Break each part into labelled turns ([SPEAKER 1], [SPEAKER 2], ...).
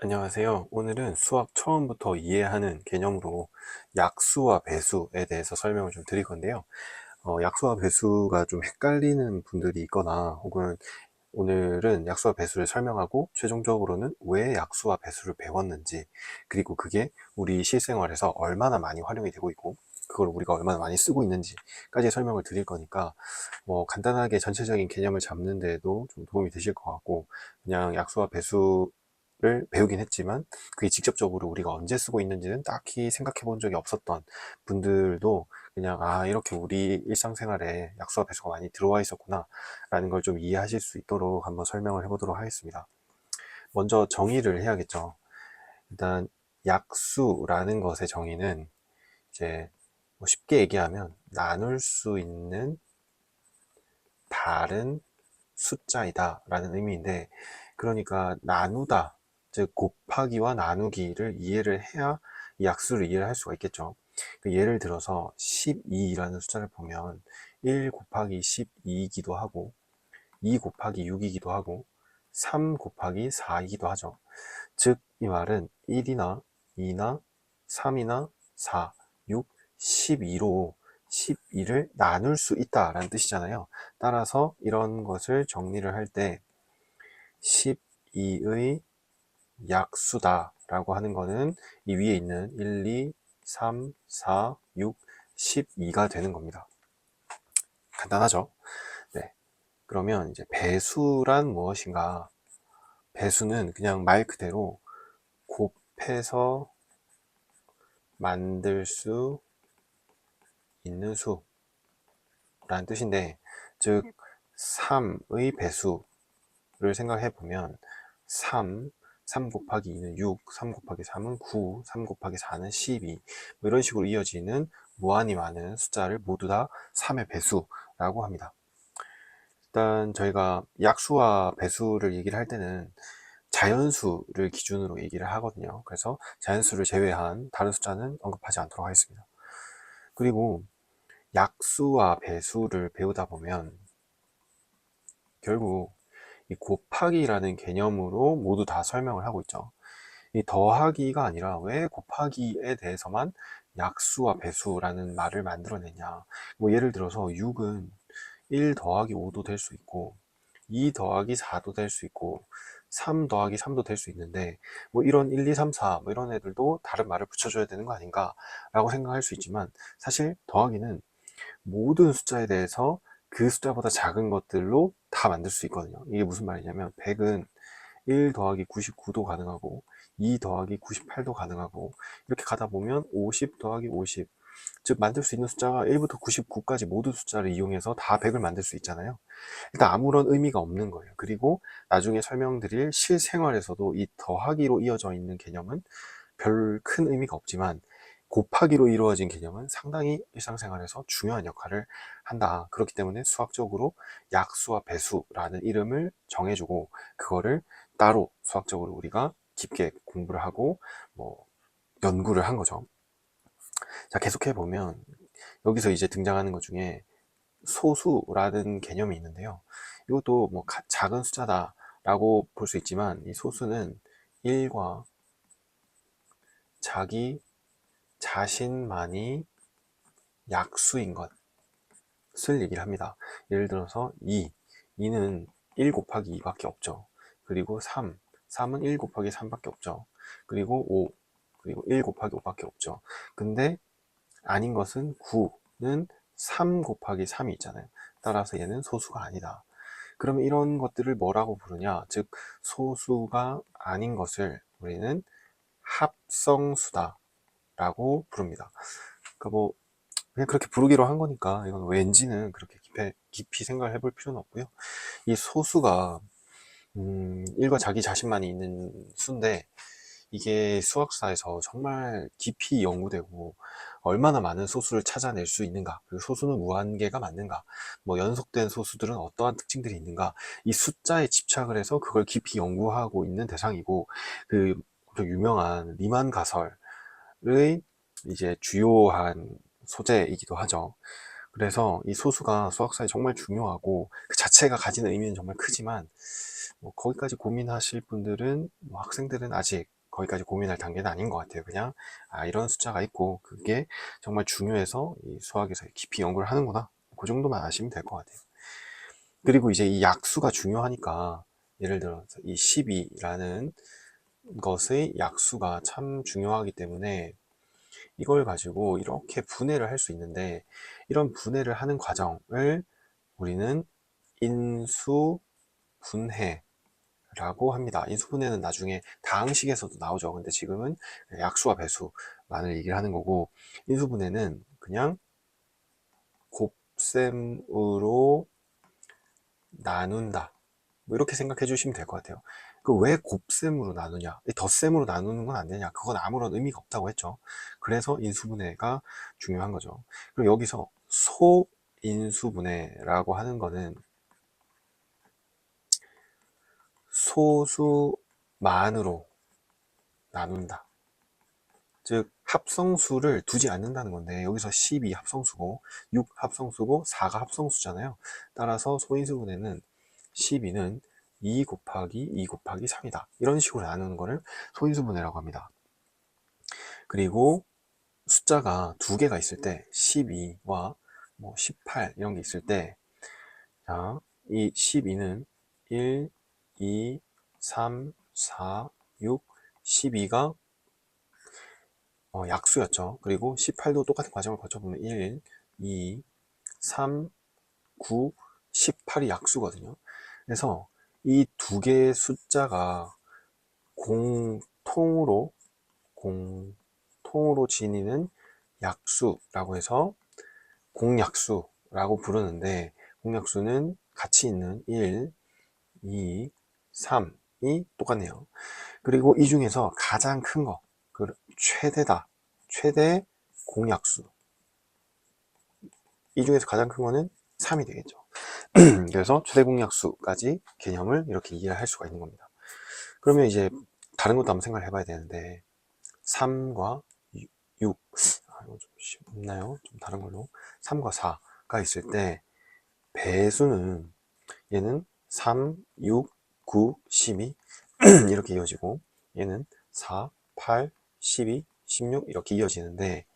[SPEAKER 1] 안녕하세요. 오늘은 수학 처음부터 이해하는 개념으로 약수와 배수에 대해서 설명을 좀 드릴 건데요. 약수와 배수가 좀 헷갈리는 분들이 있거나 혹은 오늘은 약수와 배수를 설명하고 최종적으로는 왜 약수와 배수를 배웠는지, 그리고 그게 우리 실생활에서 얼마나 많이 활용이 되고 있고 그걸 우리가 얼마나 많이 쓰고 있는지까지 설명을 드릴 거니까 간단하게 전체적인 개념을 잡는 데도 좀 도움이 되실 것 같고, 그냥 약수와 배수를 배우긴 했지만 그게 직접적으로 우리가 언제 쓰고 있는지는 딱히 생각해 본 적이 없었던 분들도 그냥 이렇게 우리 일상생활에 약수와 배수가 많이 들어와 있었구나 라는 걸 좀 이해하실 수 있도록 한번 설명을 해보도록 하겠습니다. 먼저 정의를 해야겠죠. 일단 약수라는 것의 정의는 이제 쉽게 얘기하면 나눌 수 있는 다른 숫자이다 라는 의미인데, 그러니까 나누다, 즉 곱하기와 나누기를 이해를 해야 이 약수를 이해를 할 수가 있겠죠. 예를 들어서 12라는 숫자를 보면 1 곱하기 12이기도 하고 2 곱하기 6이기도 하고 3 곱하기 4이기도 하죠. 즉 이 말은 1이나 2나 3이나 4, 6, 12로 12를 나눌 수 있다라는 뜻이잖아요. 따라서 이런 것을 정리를 할 때 12의 약수다 라고 하는 거는 이 위에 있는 1, 2, 3, 4, 6, 12가 되는 겁니다. 간단하죠? 네. 그러면 이제 배수란 무엇인가? 배수는 그냥 말 그대로 곱해서 만들 수 있는 수라는 뜻인데, 즉 3의 배수를 생각해 보면 3 곱하기 2는 6, 3 곱하기 3은 9, 3 곱하기 4는 12, 이런 식으로 이어지는 무한히 많은 숫자를 모두 다 3의 배수라고 합니다. 일단 저희가 약수와 배수를 얘기를 할 때는 자연수를 기준으로 얘기를 하거든요. 그래서 자연수를 제외한 다른 숫자는 언급하지 않도록 하겠습니다. 그리고 약수와 배수를 배우다 보면 결국 이 곱하기라는 개념으로 모두 다 설명을 하고 있죠. 이 더하기가 아니라 왜 곱하기에 대해서만 약수와 배수라는 말을 만들어내냐. 예를 들어서 6은 1 더하기 5도 될 수 있고 2 더하기 4도 될 수 있고 3 더하기 3도 될 수 있는데, 이런 1, 2, 3, 4 이런 애들도 다른 말을 붙여줘야 되는 거 아닌가 라고 생각할 수 있지만, 사실 더하기는 모든 숫자에 대해서 그 숫자보다 작은 것들로 다 만들 수 있거든요. 이게 무슨 말이냐면 100은 1 더하기 99도 가능하고 2 더하기 98도 가능하고, 이렇게 가다 보면 50 더하기 50, 즉 만들 수 있는 숫자가 1부터 99까지 모든 숫자를 이용해서 다 100을 만들 수 있잖아요. 일단 아무런 의미가 없는 거예요. 그리고 나중에 설명드릴 실생활에서도 이 더하기로 이어져 있는 개념은 별 큰 의미가 없지만, 곱하기로 이루어진 개념은 상당히 일상생활에서 중요한 역할을 한다. 그렇기 때문에 수학적으로 약수와 배수라는 이름을 정해주고 그거를 따로 수학적으로 우리가 깊게 공부를 하고 연구를 한 거죠. 자, 계속해 보면 여기서 이제 등장하는 것 중에 소수라는 개념이 있는데요. 이것도 작은 숫자다 라고 볼 수 있지만, 이 소수는 1과 자기 자신만이 약수인 것을 얘기를 합니다. 예를 들어서 2는 1 곱하기 2밖에 없죠. 그리고 3은 1 곱하기 3밖에 없죠. 그리고 5, 1 곱하기 5밖에 없죠. 근데 아닌 것은 9는 3 곱하기 3이 있잖아요. 따라서 얘는 소수가 아니다. 그러면 이런 것들을 뭐라고 부르냐? 즉 소수가 아닌 것을 우리는 합성수다 라고 부릅니다. 그러니까 그냥 그렇게 부르기로 한 거니까 이건 왠지는 그렇게 깊이 생각을 해볼 필요는 없고요. 이 소수가 1과 자기 자신만이 있는 수인데, 이게 수학사에서 정말 깊이 연구되고 얼마나 많은 소수를 찾아낼 수 있는가, 그리고 소수는 무한계가 맞는가, 연속된 소수들은 어떠한 특징들이 있는가, 이 숫자에 집착을 해서 그걸 깊이 연구하고 있는 대상이고, 그 엄청 유명한 리만 가설의 이제 주요한 소재이기도 하죠. 그래서 이 소수가 수학사에 정말 중요하고 그 자체가 가지는 의미는 정말 크지만 뭐 거기까지 고민하실 분들은 뭐 학생들은 아직 거기까지 고민할 단계는 아닌 것 같아요. 그냥 이런 숫자가 있고 그게 정말 중요해서 이 수학에서 깊이 연구를 하는구나, 그 정도만 아시면 될 것 같아요. 그리고 이제 이 약수가 중요하니까 예를 들어서 이 12라는 것의 약수가 참 중요하기 때문에 이걸 가지고 이렇게 분해를 할 수 있는데, 이런 분해를 하는 과정을 우리는 인수분해라고 합니다. 인수분해는 나중에 다항식에서도 나오죠. 근데 지금은 약수와 배수만을 얘기를 하는 거고, 인수분해는 그냥 곱셈으로 나눈다, 뭐 이렇게 생각해 주시면 될 것 같아요. 그 왜 곱셈으로 나누냐, 덧셈으로 나누는 건 안 되냐, 그건 아무런 의미가 없다고 했죠. 그래서 인수분해가 중요한 거죠. 그리고 여기서 소인수분해라고 하는 거는 소수만으로 나눈다, 즉 합성수를 두지 않는다는 건데, 여기서 12 합성수고 6 합성수고 4가 합성수잖아요. 따라서 소인수분해는 12는 2 곱하기 2 곱하기 3이다, 이런 식으로 나누는 거를 소인수분해라고 합니다. 그리고 숫자가 두 개가 있을 때 12와 뭐 18 이런 게 있을 때, 자, 이 12는 1, 2, 3, 4, 6, 12가 약수였죠. 그리고 18도 똑같은 과정을 거쳐보면 1, 2, 3, 9, 18이 약수거든요. 그래서 이 두 개의 숫자가 공통으로 지니는 약수라고 해서 공약수라고 부르는데, 공약수는 같이 있는 1, 2, 3이 똑같네요. 그리고 이 중에서 가장 큰 거, 최대다, 최대 공약수, 이 중에서 가장 큰 거는 3이 되겠죠. 그래서 최대 공약수까지 개념을 이렇게 이해를 할 수가 있는 겁니다. 그러면 이제 다른 것도 한번 생각을 해봐야 되는데, 3과 6, 이거 좀 쉽나요? 좀 다른 걸로. 3과 4가 있을 때 배수는, 얘는 3, 6, 9, 12 이렇게 이어지고, 얘는 4, 8, 12, 16 이렇게 이어지는데,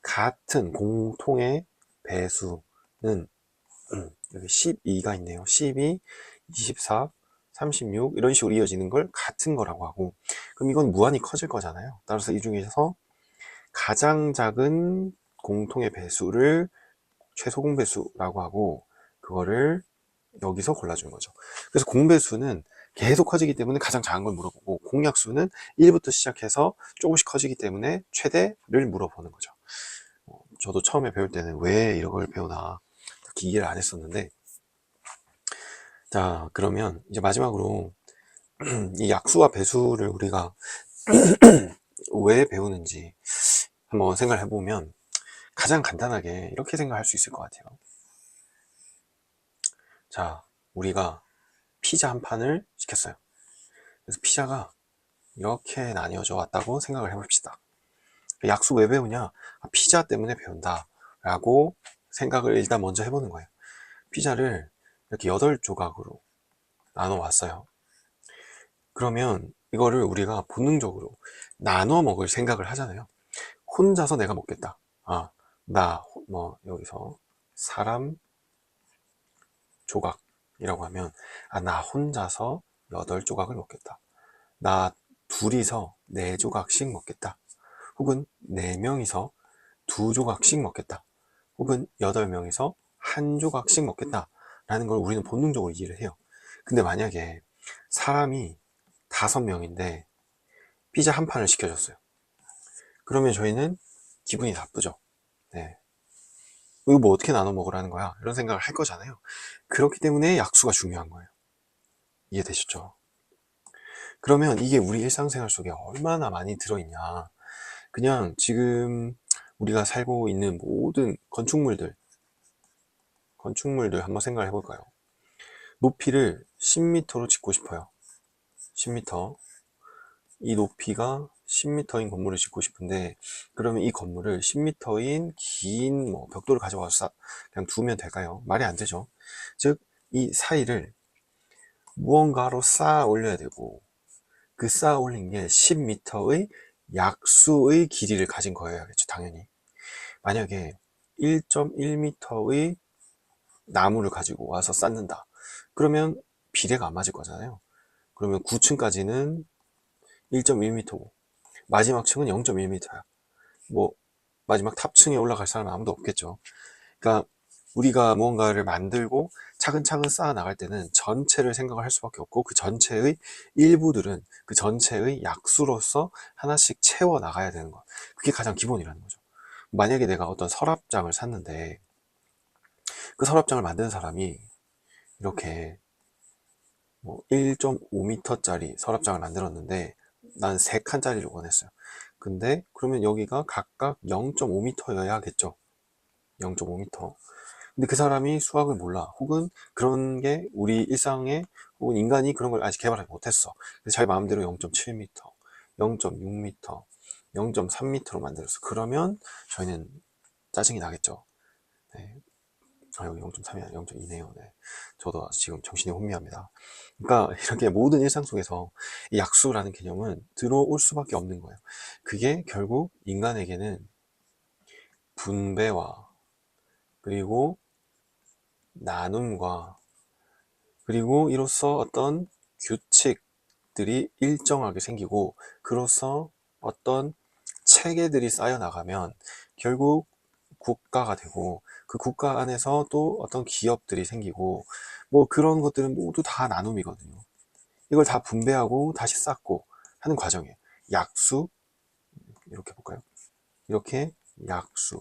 [SPEAKER 1] 같은 공통의 배수는 여기 12가 있네요. 12, 24, 36 이런 식으로 이어지는 걸 같은 거라고 하고, 그럼 이건 무한히 커질 거잖아요. 따라서 이 중에서 가장 작은 공통의 배수를 최소 공배수라고 하고, 그거를 여기서 골라주는 거죠. 그래서 공배수는 계속 커지기 때문에 가장 작은 걸 물어보고, 공약수는 1부터 시작해서 조금씩 커지기 때문에 최대를 물어보는 거죠. 저도 처음에 배울 때는 왜 이런 걸 배우나 딱히 이해를 안 했었는데, 자, 그러면 이제 마지막으로 이 약수와 배수를 우리가 왜 배우는지 한번 생각을 해보면, 가장 간단하게 이렇게 생각할 수 있을 것 같아요. 자, 우리가 피자 한 판을 시켰어요. 그래서 피자가 이렇게 나뉘어져 왔다고 생각을 해봅시다. 약수 왜 배우냐? 피자 때문에 배운다 라고 생각을 일단 먼저 해보는 거예요. 피자를 이렇게 8조각으로 나눠 왔어요. 그러면 이거를 우리가 본능적으로 나눠 먹을 생각을 하잖아요. 혼자서 내가 먹겠다. 여기서 사람 조각이라고 하면, 나 혼자서 8조각을 먹겠다. 나 둘이서 4조각씩 먹겠다. 혹은 4명이서 2조각씩 먹겠다. 혹은 8명이서 1조각씩 먹겠다. 라는 걸 우리는 본능적으로 이해를 해요. 근데 만약에 사람이 5명인데 피자 한 판을 시켜줬어요. 그러면 저희는 기분이 나쁘죠. 네. 이거 뭐 어떻게 나눠 먹으라는 거야? 이런 생각을 할 거잖아요. 그렇기 때문에 약수가 중요한 거예요. 이해되셨죠? 그러면 이게 우리 일상생활 속에 얼마나 많이 들어있냐. 그냥 지금 우리가 살고 있는 모든 건축물들 한번 생각을 해볼까요? 높이를 10m로 짓고 싶어요. 10m. 이 높이가 10m인 건물을 짓고 싶은데, 그러면 이 건물을 10m인 긴 뭐 벽돌을 가져와서 그냥 두면 될까요? 말이 안 되죠. 즉, 이 사이를 무언가로 쌓아 올려야 되고, 그 쌓아 올린 게 10m의 약수의 길이를 가진 거여야겠죠, 당연히. 만약에 1.1m의 나무를 가지고 와서 쌓는다. 그러면 비례가 안 맞을 거잖아요. 그러면 9층까지는 1.1m고, 마지막 층은 0.1m야. 뭐, 마지막 탑층에 올라갈 사람은 아무도 없겠죠. 그러니까 우리가 무언가를 만들고 차근차근 쌓아 나갈 때는 전체를 생각을 할 수밖에 없고, 그 전체의 일부들은 그 전체의 약수로서 하나씩 채워 나가야 되는 것. 그게 가장 기본이라는 거죠. 만약에 내가 어떤 서랍장을 샀는데, 그 서랍장을 만드는 사람이 이렇게 뭐 1.5m짜리 서랍장을 만들었는데, 난 3칸짜리를 원했어요. 근데 그러면 여기가 각각 0.5m여야겠죠. 0.5m. 근데 그 사람이 수학을 몰라. 혹은 그런 게 우리 일상에, 혹은 인간이 그런 걸 아직 개발하지 못했어. 그래서 자기 마음대로 0.7m, 0.6m, 0.3m로 만들었어. 그러면 저희는 짜증이 나겠죠. 네. 아, 여기 0.3이 아니라 0.2네요. 네. 저도 지금 정신이 혼미합니다. 그러니까 이렇게 모든 일상 속에서 이 약수라는 개념은 들어올 수밖에 없는 거예요. 그게 결국 인간에게는 분배와, 그리고 나눔과, 그리고 이로써 어떤 규칙들이 일정하게 생기고, 그로써 어떤 체계들이 쌓여 나가면 결국 국가가 되고, 그 국가 안에서 또 어떤 기업들이 생기고, 뭐 그런 것들은 모두 다 나눔이거든요. 이걸 다 분배하고 다시 쌓고 하는 과정이에요. 약수, 이렇게 볼까요? 이렇게 약수,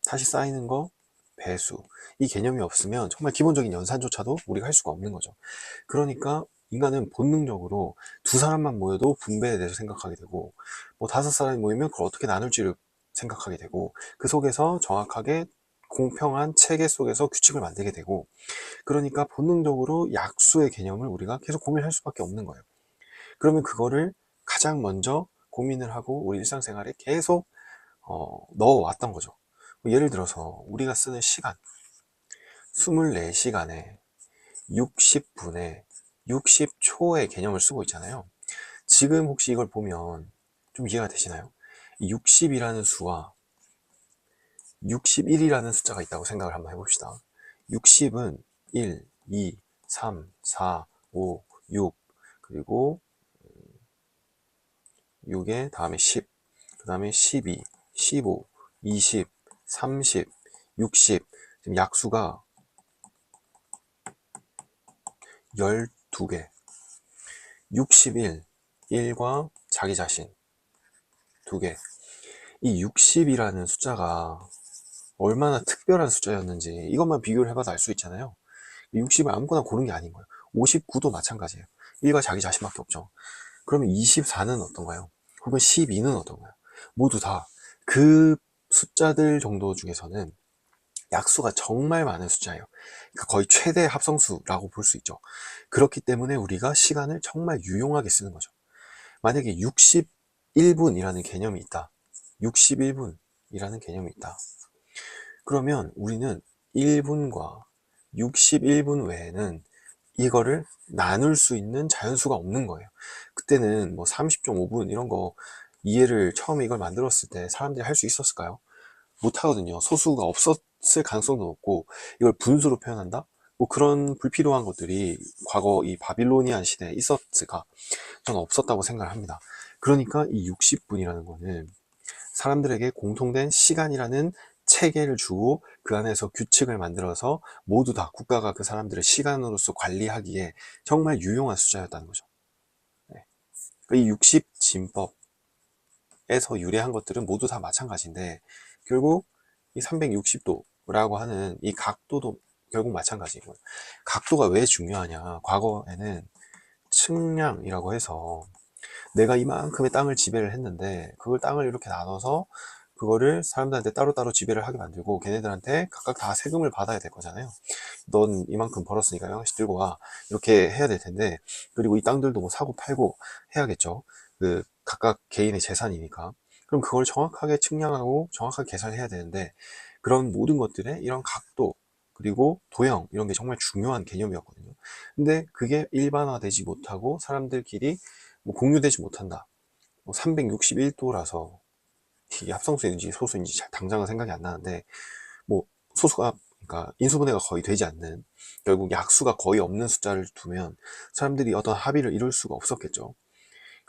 [SPEAKER 1] 다시 쌓이는 거, 배수. 이 개념이 없으면 정말 기본적인 연산조차도 우리가 할 수가 없는 거죠. 그러니까 인간은 본능적으로 두 사람만 모여도 분배에 대해서 생각하게 되고, 뭐 5사람이 모이면 그걸 어떻게 나눌지를 생각하게 되고, 그 속에서 정확하게 공평한 체계 속에서 규칙을 만들게 되고, 그러니까 본능적으로 약수의 개념을 우리가 계속 고민할 수밖에 없는 거예요. 그러면 그거를 가장 먼저 고민을 하고 우리 일상생활에 계속 넣어왔던 거죠. 예를 들어서 우리가 쓰는 시간, 24시간에 60분에 60초의 개념을 쓰고 있잖아요. 지금 혹시 이걸 보면 좀 이해가 되시나요? 60이라는 수와 61이라는 숫자가 있다고 생각을 한번 해봅시다. 60은 1, 2, 3, 4, 5, 6, 그리고 6에 다음에 10, 그 다음에 12, 15, 20, 30, 60. 지금 약수가 12개. 61, 1과 자기 자신 2개. 이 60이라는 숫자가 얼마나 특별한 숫자였는지 이것만 비교를 해봐도 알 수 있잖아요. 60을 아무거나 고른 게 아닌 거예요. 59도 마찬가지예요. 1과 자기 자신밖에 없죠. 그러면 24는 어떤가요? 혹은 12는 어떤가요? 모두 다 그 숫자들 정도 중에서는 약수가 정말 많은 숫자예요. 그러니까 거의 최대 합성수라고 볼 수 있죠. 그렇기 때문에 우리가 시간을 정말 유용하게 쓰는 거죠. 만약에 61분이라는 개념이 있다. 61분이라는 개념이 있다. 그러면 우리는 1분과 61분 외에는 이거를 나눌 수 있는 자연수가 없는 거예요. 그때는 뭐 30.5분 이런 거 이해를 처음에 이걸 만들었을 때 사람들이 할 수 있었을까요? 못 하거든요. 소수가 없었을 가능성도 높고, 이걸 분수로 표현한다? 뭐 그런 불필요한 것들이 과거 이 바빌로니안 시대에 있었을까? 저는 없었다고 생각을 합니다. 그러니까 이 60분이라는 거는 사람들에게 공통된 시간이라는 체계를 주고 그 안에서 규칙을 만들어서 모두 다 국가가 그 사람들을 시간으로서 관리하기에 정말 유용한 숫자였다는 거죠. 네. 이 60진법에서 유래한 것들은 모두 다 마찬가지인데, 결국 이 360도라고 하는 이 각도도 결국 마찬가지인 거예요. 각도가 왜 중요하냐? 과거에는 측량이라고 해서 내가 이만큼의 땅을 지배를 했는데, 그걸 땅을 이렇게 나눠서 그거를 사람들한테 따로따로 지배를 하게 만들고 걔네들한테 각각 다 세금을 받아야 될 거잖아요. 넌 이만큼 벌었으니까 이만큼씩 들고 와, 이렇게 해야 될 텐데, 그리고 이 땅들도 뭐 사고 팔고 해야겠죠. 그 각각 개인의 재산이니까. 그럼 그걸 정확하게 측량하고 정확하게 계산해야 되는데, 그런 모든 것들에 이런 각도, 그리고 도형, 이런 게 정말 중요한 개념이었거든요. 근데 그게 일반화되지 못하고 사람들끼리 뭐 공유되지 못한다. 361도라서 이게 합성수인지 소수인지 잘 당장은 생각이 안 나는데, 뭐 소수가, 그러니까 인수분해가 거의 되지 않는, 결국 약수가 거의 없는 숫자를 두면 사람들이 어떤 합의를 이룰 수가 없었겠죠.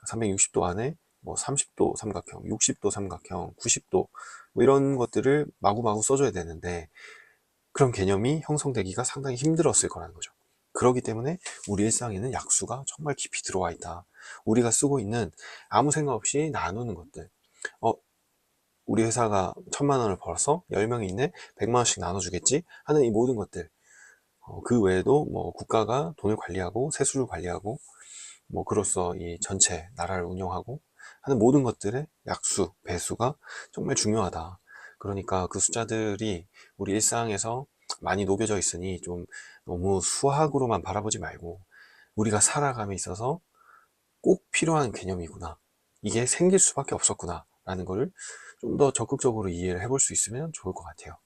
[SPEAKER 1] 360도 안에 뭐 30도 삼각형, 60도 삼각형, 90도 뭐 이런 것들을 마구마구 써줘야 되는데, 그런 개념이 형성되기가 상당히 힘들었을 거라는 거죠. 그렇기 때문에 우리 일상에는 약수가 정말 깊이 들어와 있다. 우리가 쓰고 있는 아무 생각 없이 나누는 것들. 어, 우리 회사가 1,000만 원을 벌어서 10명이 있네? 100만 원씩 나눠주겠지? 하는 이 모든 것들. 그 외에도 뭐 국가가 돈을 관리하고 세수를 관리하고 뭐 그로써 이 전체 나라를 운영하고 하는 모든 것들의 약수, 배수가 정말 중요하다. 그러니까 그 숫자들이 우리 일상에서 많이 녹여져 있으니 좀 너무 수학으로만 바라보지 말고, 우리가 살아감에 있어서 꼭 필요한 개념이구나. 이게 생길 수밖에 없었구나. 라는 거를 좀 더 적극적으로 이해를 해볼 수 있으면 좋을 것 같아요.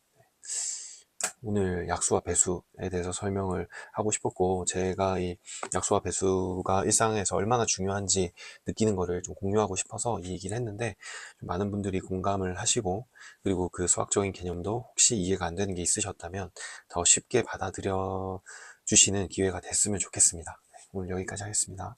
[SPEAKER 1] 오늘 약수와 배수에 대해서 설명을 하고 싶었고, 제가 이 약수와 배수가 일상에서 얼마나 중요한지 느끼는 거를 좀 공유하고 싶어서 이 얘기를 했는데, 좀 많은 분들이 공감을 하시고, 그리고 그 수학적인 개념도 혹시 이해가 안 되는 게 있으셨다면 더 쉽게 받아들여 주시는 기회가 됐으면 좋겠습니다. 오늘 여기까지 하겠습니다.